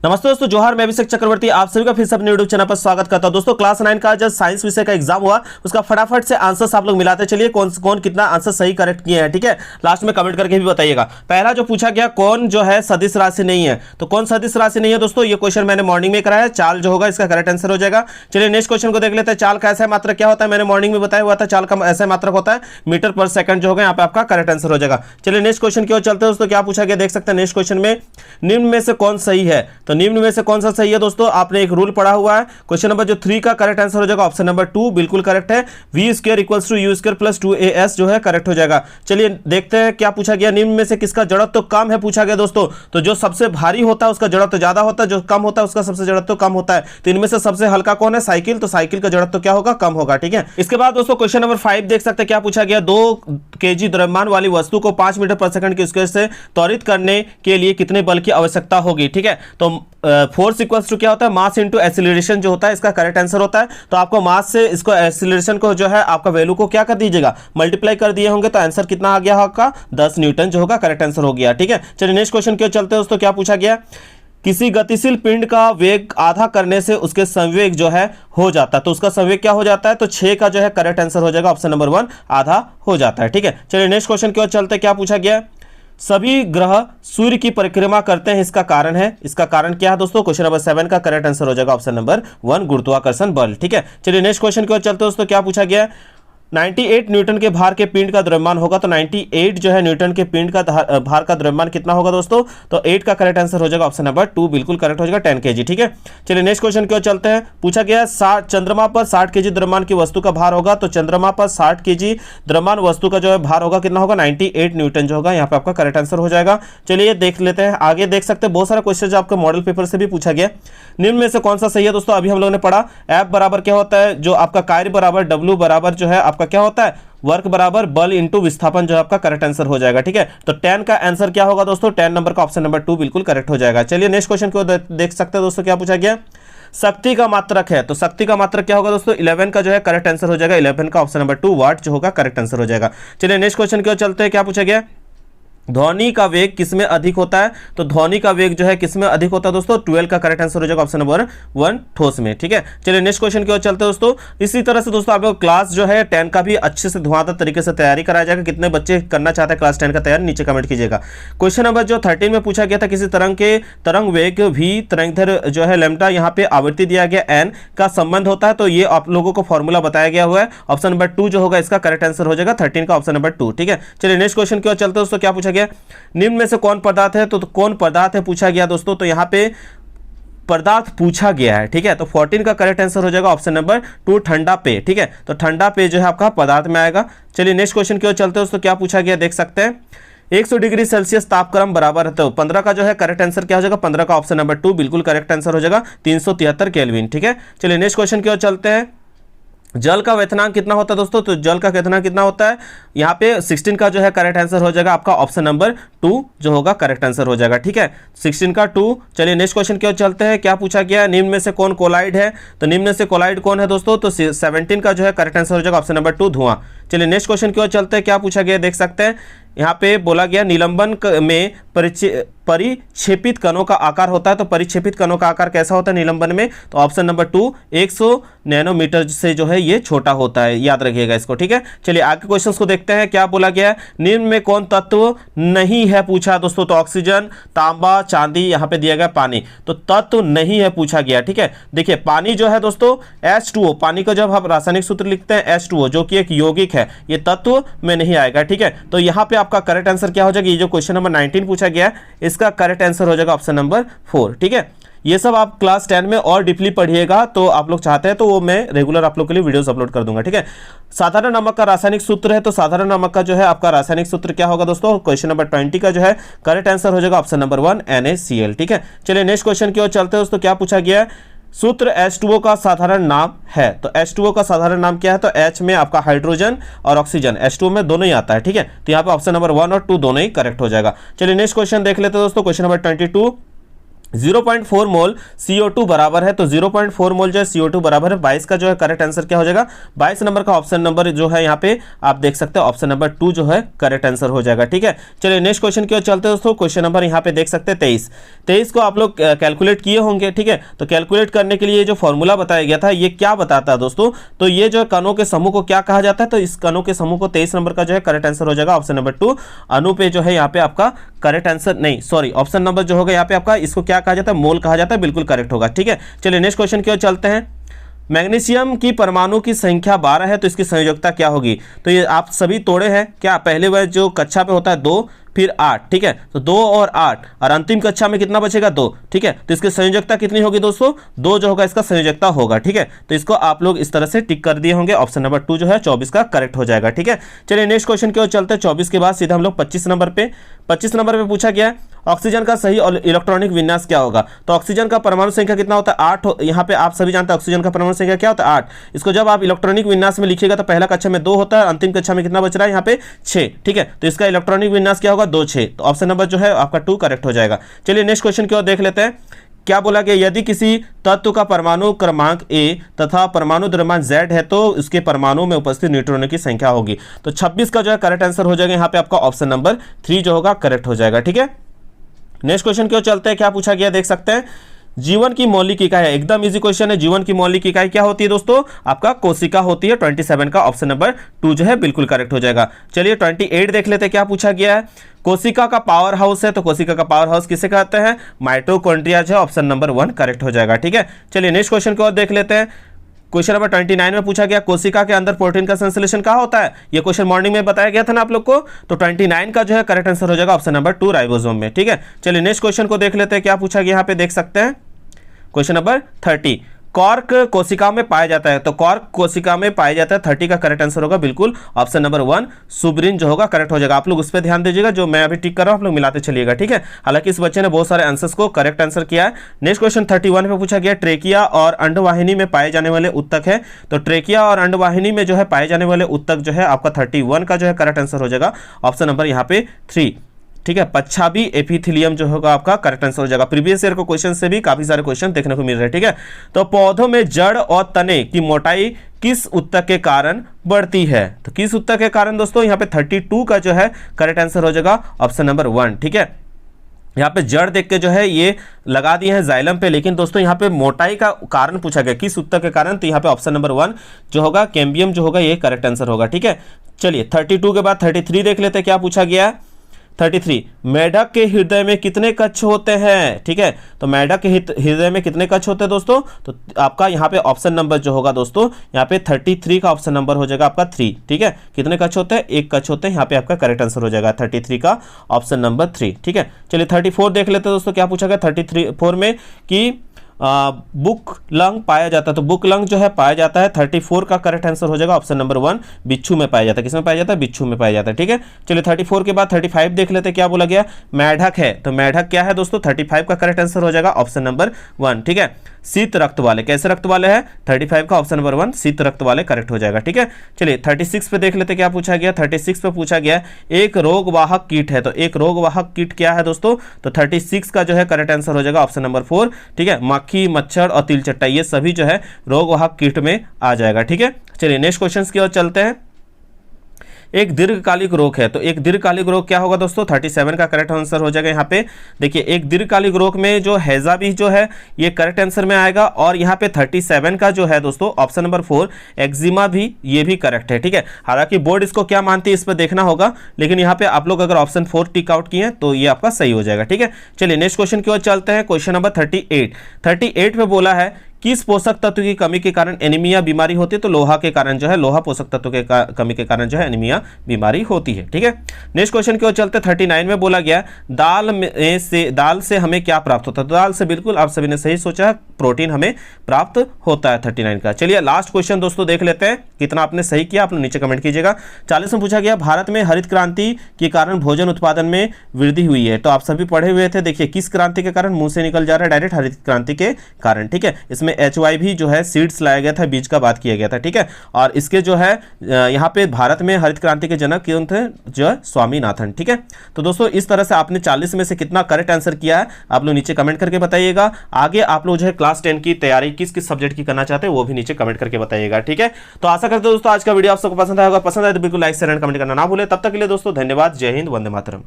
नमस्ते दोस्तों, जोहार। मैं अभिषेक चक्रवर्ती आप सभी का फिर से अपने यूट्यूब चैनल पर स्वागत करता हूं। दोस्तों क्लास 9 का जो साइंस विषय का एग्जाम हुआ उसका फटाफट से आंसर्स आप लोग मिलाते चलिए, कौन कितना आंसर सही करेक्ट किए हैं। ठीक है, लास्ट में कमेंट करके भी बताइएगा। पहला जो पूछा गया, कौन जो है सदिश राशि नहीं है, तो कौन सदिश राशि नहीं है दोस्तों, ये क्वेश्चन मैंने मॉर्निंग में कराया है। चाल जो होगा इसका करेक्ट आंसर हो जाएगा। चलिए नेक्स्ट क्वेश्चन को देख लेते हैं। चाल का ऐसा मात्रक क्या होता है, मैंने मॉर्निंग में बताया हुआ था। चाल का ऐसा मात्रक होता है मीटर पर सेकंड, जो होगा यहाँ पे आपका करेक्ट आंसर हो जाएगा। चलिए नेक्स्ट क्वेश्चन की ओर चलते हैं दोस्तों। क्या पूछा गया देख सकते हैं नेक्स्ट क्वेश्चन में, निम्न में से कौन सही है, तो निम्न में से कौन सा सही है दोस्तों, आपने एक रूल पढ़ा हुआ है। क्वेश्चन नंबर जो 3 का करेक्ट आंसर हो जाएगा ऑप्शन नंबर 2 बिल्कुल करेक्ट है। v square equals to u square plus 2as जो है करेक्ट हो जाएगा। चलिए देखते हैं क्या पूछा गया, निम्न में से किसका जड़त्व तो कम है पूछा गया दोस्तों। तो जो सबसे भारी होता है उसका जड़त्व तो ज्यादा होता है, जो कम होता है उसका सबसे जड़त्व तो कम होता है। तो इनमें से सबसे हल्का कौन है, साइकिल, तो साइकिल का जड़त्व तो क्या होगा, कम होगा। ठीक है, इसके बाद दोस्तों क्वेश्चन नंबर 5 देख सकते हैं। क्या पूछा गया, 2 kg द्रव्यमान वाली वस्तु को 5 मीटर पर सेकंड की स्पीड से त्वरित करने के लिए कितने बल की आवश्यकता होगी। ठीक है, तो फोर्स इक्वल्स टू क्या होता है, मास इंटू एक्सीलरेशन जो होता है, इसका करेक्ट आंसर होता है। तो आपको मास से इसको एक्सीलरेशन को जो है आपका वैल्यू को क्या कर दीजिएगा, मल्टीप्लाई कर दिए होंगे, तो आंसर कितना आ गया आपका 10 न्यूटन जो होगा करेक्ट आंसर हो गया। ठीक है, चलिए नेक्स्ट क्वेश्चन क्यों चलते हैं दोस्तों। क्या पूछा गया, किसी गतिशील पिंड का वेग आधा करने से उसके संवेग जो है हो जाता है, तो उसका संवेग क्या हो जाता है, तो 6 का जो है करेक्ट आंसर हो जाएगा ऑप्शन नंबर 1 आधा हो जाता है। ठीक है, चलिए नेक्स्ट क्वेश्चन की ओर चलते हैं। क्या पूछा गया, सभी ग्रह सूर्य की परिक्रमा करते हैं, इसका कारण है, इसका कारण क्या है दोस्तों, क्वेश्चन नंबर 7 का करेक्ट आंसर हो जाएगा ऑप्शन नंबर 1 गुरुत्वाकर्षण बल। ठीक है, चलिए नेक्स्ट क्वेश्चन की ओर चलते हैं दोस्तों। क्या पूछा गया, 98 न्यूटन के भार के पिंड का द्रव्यमान होगा, तो 98 जो है न्यूटन के पिंड का भार का द्रव्यमान कितना होगा दोस्तों, तो 8 का करेक्ट आंसर हो जाएगा ऑप्शन नंबर 2 बिल्कुल करेक्ट हो जाएगा 10 kg। ठीक है, चलिए नेक्स्ट क्वेश्चन की ओर चलते हैं। पूछा गया चंद्रमा पर 60 kg द्रव्यमान की वस्तु का भार होगा, तो चंद्रमा पर 60 kg द्रव्यमान वस्तु का जो है भार होगा कितना होगा, 98 न्यूटन जो होगा यहाँ पे आपका करेक्ट आंसर हो जाएगा। चलिए देख लेते हैं आगे। देख सकते हैं बहुत सारा क्वेश्चन जो आपका मॉडल पेपर से भी पूछा गया। निम्न में से कौन सा सही है दोस्तों, अभी हम लोगों ने पढ़ा F बराबर क्या होता है, जो आपका कार्य बराबर W बराबर जो है आपका क्या होता है, वर्क बराबर बल इंटू विस्थापन, जो है आपका करेक्ट आंसर हो जाएगा। ठीक है, तो 10 का आंसर क्या होगा दोस्तों, 10 नंबर का ऑप्शन नंबर 2 बिल्कुल करेक्ट हो जाएगा। चलिए नेक्स्ट क्वेश्चन को देख सकते हैं दोस्तों। क्या पूछा गया, शक्ति का मात्रक है, तो शक्ति का मात्रक क्या होगा दोस्तों, 11 का जो है करेक्ट आंसर हो जाएगा, 11 का ऑप्शन नंबर 2 वाट जो होगा करेक्ट आंसर हो जाएगा। चलिए नेक्स्ट क्वेश्चन की ओर चलते हैं। क्या पूछा गया, ध्वनि का वेग किसमें अधिक होता है, तो ध्वनि का वेग जो है किसमें अधिक होता है दोस्तों, 12 का करेक्ट आंसर हो जाएगा ऑप्शन नंबर 1 ठोस में। ठीक है, चलिए नेक्स्ट क्वेश्चन की ओर चलते हैं दोस्तों। इसी तरह से दोस्तों आप लोग क्लास जो है 10 का भी अच्छे से धुआंधार तरीके से तैयारी कराया जाएगा। कितने बच्चे करना चाहते हैं क्लास 10 का तैयारी, नीचे कमेंट कीजिएगा। क्वेश्चन नंबर जो 13 में पूछा गया था, किसी तरंग वेग v तरंगदैर्घ्य जो है लैम्ब्डा, यहाँ पे आवृत्ति दिया गया n का संबंध होता है, तो ये आप लोगों को फॉर्मूला बताया गया हुआ है। ऑप्शन नंबर 2 जो होगा इसका करेक्ट आंसर हो जाएगा 13 का ऑप्शन नंबर 2। ठीक है, चलिए नेक्स्ट क्वेश्चन की ओर चलते हैं दोस्तों। क्या पूछा गया, निम्न में से कौन पदार्थ है, तो कौन पदार्थ है पूछा गया दोस्तों, तो यहां पे पदार्थ पूछा गया है। ठीक है, तो 14 का करेक्ट आंसर हो जाएगा ऑप्शन नंबर 2 ठंडा पेय। ठीक है, तो ठंडा पेय जो है आपका पदार्थ में आएगा। चलिए नेक्स्ट क्वेश्चन की ओर चलते हैं दोस्तों। क्या पूछा गया देख सकते हैं, 100 डिग्री सेल्सियस तापक्रम बराबर है, तो 15 का जो है करेक्ट आंसर क्या हो जाएगा, 15 का ऑप्शन नंबर 2 बिल्कुल करेक्ट आंसर हो जाएगा 373 केल्विन। ठीक है, चलिए नेक्स्ट क्वेश्चन की ओर चलते हैं। जल का क्वथनांक कितना होता है दोस्तों, तो जल का क्वथनांक कितना होता है, यहाँ पे 16 का जो है करेक्ट आंसर हो जाएगा आपका ऑप्शन नंबर 2 जो होगा करेक्ट आंसर हो जाएगा। ठीक है, 16 का 2। चलिए नेक्स्ट क्वेश्चन की ओर चलते हैं। क्या पूछा गया, निम्न में से कौन कोलाइड है, तो निम्न में से कोलाइड कौन है दोस्तों, तो 17 का जो है करेक्ट आंसर हो जाएगा ऑप्शन नंबर 2 धुआं। चलिए नेक्स्ट क्वेश्चन की ओर चलते हैं। क्या पूछा गया देख सकते हैं, यहाँ पे बोला गया निलंबन में परिक्षेपित कणों का आकार होता है, तो परिक्षेपित कणों का आकार कैसा होता है निलंबन में, तो ऑप्शन नंबर 2 100 नैनोमीटर से जो है ये छोटा होता है, याद रखिएगा इसको। ठीक है, चलिए आगे क्वेश्चंस को देखते हैं। क्या बोला गया है, निम्न में कौन तत्व नहीं है पूछा दोस्तों, तो ऑक्सीजन, तांबा, चांदी, यहाँ पे दिया गया पानी, तो तत्व नहीं है पूछा गया। ठीक है, देखिए पानी जो है दोस्तों H2O, पानी का जब हम रासायनिक सूत्र लिखते हैं H2O जो कि एक यौगिक है, ये तत्व में नहीं आएगा। ठीक है, तो यहाँ पे आपका करेक्ट आंसर क्या हो जाएगा, ये जो क्वेश्चन नंबर 19 पूछा गया इसका करेक्ट आंसर हो जाएगा ऑप्शन नंबर 4। ठीक है, ये सब आप क्लास 10 में और डीपली पढ़िएगा, तो आप लोग चाहते हैं तो वो मैं रेगुलर आप लोग के लिए वीडियोस अपलोड कर दूंगा। ठीक है, साधारण नमक का रासायनिक सूत्र है, तो साधारण नमक का जो है आपका रासायनिक सूत्र क्या होगा दोस्तों, क्वेश्चन नंबर 20 का जो है करेक्ट आंसर हो जाएगा ऑप्शन नंबर 1 NaCl। ठीक है, चलिए नेक्स्ट क्वेश्चन की ओर चलते हैं दोस्तों। क्या पूछा गया है, सूत्र H2O का साधारण नाम है, तो H2O का साधारण नाम क्या है, तो H में आपका हाइड्रोजन और ऑक्सीजन, H2O में दोनों ही आता है। ठीक है, तो यहाँ पे ऑप्शन नंबर 1 और 2 दोनों ही करेक्ट हो जाएगा। चलिए नेक्स्ट क्वेश्चन देख लेते हैं दोस्तों। क्वेश्चन नंबर 22, 0.4 मोल CO2 बराबर है, तो 0.4 मोल जो है CO2 बराबर है 22 का जो है करेक्ट आंसर क्या हो जाएगा, 22 नंबर का ऑप्शन नंबर जो है यहाँ पे आप देख सकते हैं ऑप्शन नंबर 2 जो है करेक्ट आंसर हो जाएगा। ठीक है, चलिए नेक्स्ट क्वेश्चन की ओर चलते हैं दोस्तों। क्वेश्चन नंबर यहाँ पे देख सकते हैं 23 को आप लोग कैलकुलेट किए होंगे। ठीक है, तो कैलकुलेट करने के लिए जो फॉर्मूला बताया गया था ये क्या बताता है दोस्तों, तो ये जो कणों के समूह को क्या कहा जाता है, तो इस कणों के समूह को 23 नंबर का जो है करेक्ट आंसर हो जाएगा ऑप्शन नंबर 2। अनु पे जो है यहाँ पे आपका करेक्ट आंसर नहीं, सॉरी, ऑप्शन नंबर जो होगा यहाँ पे आपका इसको क्या कहा जाता है, मोल कहा जाता है, बिल्कुल करेक्ट होगा। ठीक है, चलिए नेक्स्ट क्वेश्चन की ओर चलते हैं। मैग्नीशियम की परमाणु की संख्या 12 है, तो इसकी संयोजकता क्या होगी, तो ये आप सभी तोड़े हैं क्या, पहले वह जो कक्षा पे होता है 2 फिर 8, ठीक है, तो 2 और 8 और अंतिम कक्षा में कितना बचेगा 2। ठीक है, तो इसकी संयोजकता कितनी होगी दोस्तों, 2 जो होगा इसका संयोजकता होगा। ठीक है, तो इसको आप लोग इस तरह से टिक कर दिए होंगे, ऑप्शन नंबर 2 जो है 24 का करेक्ट हो जाएगा। ठीक है, चलिए नेक्स्ट क्वेश्चन की ओर चलते हैं। 24 के बाद सीधा हम लोग 25 नंबर पे पूछा गया है ऑक्सीजन का सही इलेक्ट्रॉनिक विन्यास क्या होगा, तो ऑक्सीजन का परमाणु संख्या कितना होता है 8, यहाँ पे आप सभी जानते हैं ऑक्सीजन का परमाणु संख्या क्या होता है 8। इसको जब आप इलेक्ट्रॉनिक विन्यास में लिखिएगा तो पहला कक्षा में 2 होता है, अंतिम कक्षा में कितना बच रहा है यहाँ पे 6। ठीक है, तो इसका इलेक्ट्रॉनिक विन्यास क्या होगा 2 6, तो ऑप्शन नंबर जो है आपका 2 करेक्ट हो जाएगा। चलिए नेक्स्ट क्वेश्चन की ओर देख लेते हैं। क्या बोला गया, यदि किसी तत्व का परमाणु क्रमांक A तथा परमाणु द्रव्यमान Z है तो उसके परमाणु में उपस्थित न्यूट्रॉनों की संख्या होगी, तो 26 का जो है करेक्ट आंसर हो जाएगा यहाँ पे आपका ऑप्शन नंबर 3 जो होगा करेक्ट हो जाएगा। ठीक है, नेक्स्ट क्वेश्चन की ओर चलते हैं। क्या पूछा गया देख सकते हैं, जीवन की मौलिक इकाई है, एकदम इजी क्वेश्चन है। जीवन की मौलिक इकाई क्या होती है दोस्तों, आपका कोशिका होती है। 27 का ऑप्शन नंबर 2 जो है बिल्कुल करेक्ट हो जाएगा। चलिए 28 देख लेते हैं क्या पूछा गया है। कोशिका का पावर हाउस है, तो कोशिका का पावर हाउस किसे कहते हैं, माइटोकॉन्ड्रिया जो है ऑप्शन नंबर 1 करेक्ट हो जाएगा। ठीक है, चलिए नेक्स्ट क्वेश्चन की ओर देख लेते हैं। क्वेश्चन नंबर 29 में पूछा गया कोशिका के अंदर प्रोटीन का संश्लेषण कहाँ होता है, ये क्वेश्चन मॉर्निंग में बताया गया था ना आप लोग को, तो 29 का जो है करेक्ट आंसर हो जाएगा ऑप्शन नंबर 2 राइबोसोम में। ठीक है, चलिए नेक्स्ट क्वेश्चन को देख लेते हैं। क्या पूछा गया यहाँ पे देख सकते हैं, क्वेश्चन नंबर 30 कॉर्क कोशिका में पाया जाता है, तो कॉर्क कोशिका में पाया जाता है, 30 का करेक्ट आंसर होगा बिल्कुल ऑप्शन नंबर 1 सुब्रिन जो होगा करेक्ट हो जाएगा। आप लोग उस पर ध्यान दीजिएगा, जो मैं अभी टिक कर रहा हूं आप लोग मिलाते चलिएगा। ठीक है, हालांकि इस बच्चे ने बहुत सारे आंसर्स को करेक्ट आंसर किया है। नेक्स्ट क्वेश्चन 31 पे पूछा गया ट्रेकिया और अंडवाहिनी में पाए जाने वाले उत्तक है, तो ट्रेकिया और अंडवाहिनी में जो है पाए जाने वाले उत्तक जो है आपका 31 का जो है करेक्ट आंसर हो जाएगा ऑप्शन नंबर यहाँ पे 3। ठीक है, पच्छाभी एपिथेलियम जो होगा आपका करेक्ट आंसर हो जाएगा। प्रीवियस ईयर को क्वेश्चन से भी काफी सारे क्वेश्चन देखने को मिल रहे हैं। ठीक है, तो पौधों में जड़ और तने की मोटाई किस उत्तक के कारण बढ़ती है, तो किस उत्तक के कारण दोस्तों, यहाँ पे 32 का जो है करेक्ट आंसर हो जाएगा ऑप्शन नंबर 1। ठीक है, यहाँ पे जड़ देख के जो है ये लगा दिए हैं जाइलम पे, लेकिन दोस्तों यहाँ पे मोटाई का कारण पूछा गया किस उत्तक के कारण, तो यहाँ पे ऑप्शन नंबर 1 जो होगा कैम्बियम जो होगा ये करेक्ट आंसर होगा। ठीक है, चलिए 32 के बाद 33 देख लेते हैं क्या पूछा गया है। 33 मेढक के हृदय में कितने कक्ष होते हैं, ठीक है, तो मेढक के हृदय में कितने कक्ष होते हैं दोस्तों, तो आपका यहाँ पे ऑप्शन नंबर जो होगा दोस्तों यहाँ पे 33 का ऑप्शन नंबर हो जाएगा आपका 3। ठीक है, कितने कक्ष होते हैं, 1 कक्ष होते हैं, यहाँ पे आपका करेक्ट आंसर हो जाएगा 33 का ऑप्शन नंबर 3। ठीक है, चलिए 34 देख लेते हैं दोस्तों। क्या पूछा गया 34 में कि बुक लंग पाया जाता है, तो बुक लंग जो है पाया जाता है, 34 का करेक्ट आंसर हो जाएगा ऑप्शन नंबर 1 बिच्छू में पाया जाता है। किसमें पाया जाता है, बिच्छू में पाया जाता है। ठीक है, चलिए 34 के बाद 35 देख लेते हैं क्या बोला गया, मेढक है, तो मेढक क्या है दोस्तों, 35 का करेक्ट आंसर हो जाएगा ऑप्शन नंबर 1। ठीक है, शीत रक्त वाले, कैसे रक्त वाले हैं, 35 का ऑप्शन नंबर 1 शीत रक्त वाले करेक्ट हो जाएगा। ठीक है, चलिए 36 पे देख लेते क्या पूछा गया। 36 पे पूछा गया एक रोगवाहक कीट है, तो एक रोगवाहक कीट क्या है दोस्तों, तो 36 का जो है करेक्ट आंसर हो जाएगा ऑप्शन नंबर 4। ठीक है, मक्खी, मच्छर और तिलचट्टा ये सभी जो है रोगवाहक कीट में आ जाएगा। ठीक है, चलिए नेक्स्ट क्वेश्चन की ओर चलते हैं। एक दीर्घकालिक रोग है, तो एक दीर्घकालिक रोग क्या होगा दोस्तों, 37 का करेक्ट आंसर हो जाएगा। यहाँ पे देखिए एक दीर्घकालिक रोग में जो हैजा भी जो है ये करेक्ट आंसर में आएगा, और यहाँ पे 37 का जो है दोस्तों ऑप्शन नंबर 4 एक्जिमा भी ये भी करेक्ट है। ठीक है, हालांकि बोर्ड इसको क्या मानती है इस पर देखना होगा, लेकिन यहाँ पे आप लोग अगर ऑप्शन 4 टिक आउट किए तो ये आपका सही हो जाएगा। ठीक है, चलिए नेक्स्ट क्वेश्चन की ओर चलते हैं। क्वेश्चन नंबर 38 पे बोला है किस पोषक तत्व की कमी के कारण एनीमिया बीमारी होती है, तो लोहा के कारण जो है, लोहा पोषक तत्व के कमी के कारण जो है एनीमिया बीमारी होती है। ठीक है, नेक्स्ट क्वेश्चन की ओर चलते 39 में बोला गया दाल से हमें क्या प्राप्त होता है, तो दाल से बिल्कुल आप सभी ने सही सोचा, प्रोटीन हमें प्राप्त होता है 39 का। चलिए लास्ट क्वेश्चन दोस्तों देख लेते हैं, कितना आपने सही किया आप लोग नीचे कमेंट कीजिएगा। 40 में पूछा गया भारत में हरित क्रांति के कारण भोजन उत्पादन में वृद्धि हुई है, तो आप सभी पढ़े हुए थे, देखिए किस क्रांति के कारण, मुंह से निकल जा रहा है डायरेक्ट हरित क्रांति के कारण। ठीक है, इसमें HY भी जो है सीड्स लाया गया था, बीज का बात किया गया था, ठीक है। और इसके जो है यहाँ पे भारत में हरित क्रांति के जनक कौन थे, जो है स्वामीनाथन, ठीक है। तो दोस्तों इस तरह से आपने 40 में से कितना करेक्ट आंसर किया है आप लोग नीचे कमेंट करके बताइएगा। आगे आप लोग जो है क्लास 10 की तैयारी किस किस सब्जेक्ट की करना चाहते हैं वो भी नीचे कमेंट करके बताइएगा, ठीक है। तो आशा करते हैं दोस्तों आज का वीडियो आप सबको पसंद आएगा, पसंद आए तो बिल्कुल लाइक शेयर एंड कमेंट करना ना भूले। तब तक के लिए दोस्तों धन्यवाद, जय हिंद, वंदे मातरम।